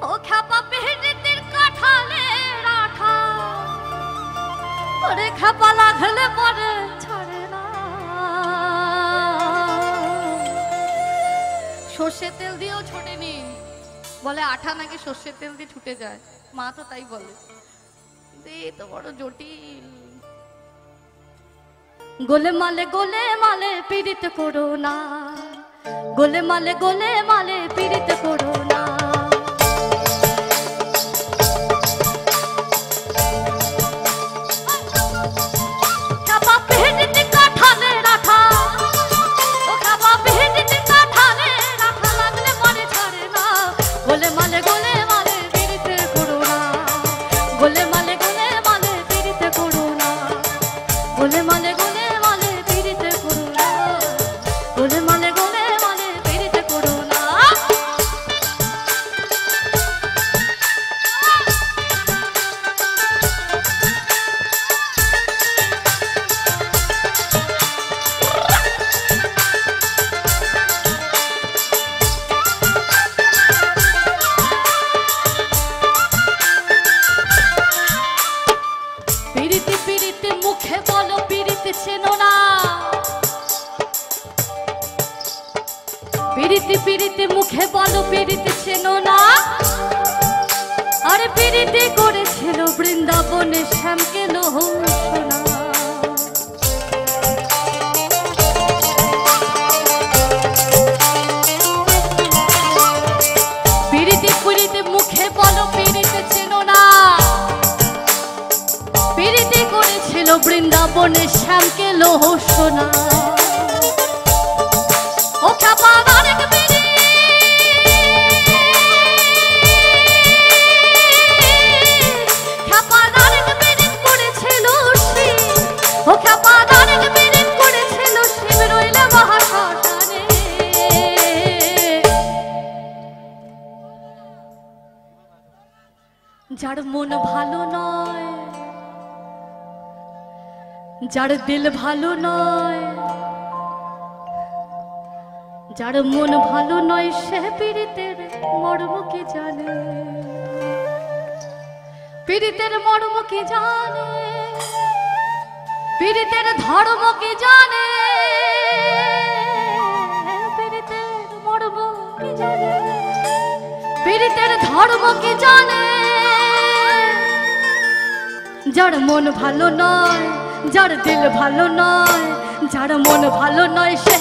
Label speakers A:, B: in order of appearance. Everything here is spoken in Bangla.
A: ও খাপা পেহরিতের কাঁঠালের আঠা ওরে খাপা লাগলে পরে ছাড়ে না। সর্ষের তেল দিয়েও ছোটেনি, বলে আঠা নাকি সর্ষের তেল দিয়ে ছুটে যায়, মা তো তাই বলে। এই তো বড় জটিল। গোলে মালে পীড়িত করো না, গোলে মালে পীড়িত করো না। পীড়িতে মুখে বলো পীড়িতে চেনো না, আরে পীড়িতে করেছিল বৃন্দাবনে শ্যামকে লোহ সোনা। পীড়িতে মুখে বলো পীড়িতে চেনো না, পীড়িতে করেছিল বৃন্দাবনে শ্যামকে লোহ সোনা। ও খাপা যার মন ভালো নয়, যার দিল ভালো নয়, যার মন ভালো নয় সে পীড়িতের মর্ম কি জানে, পীড়িতের মর্ম কি জানে, পীড়িতের ধর্ম কি জানে, পীড়িতের মর্ম কি জানে, পীড়িতের ধর্ম কি জানে। যার মন ভালো নয়, যার দিল ভালো নয়, যার মন ভালো নয় সে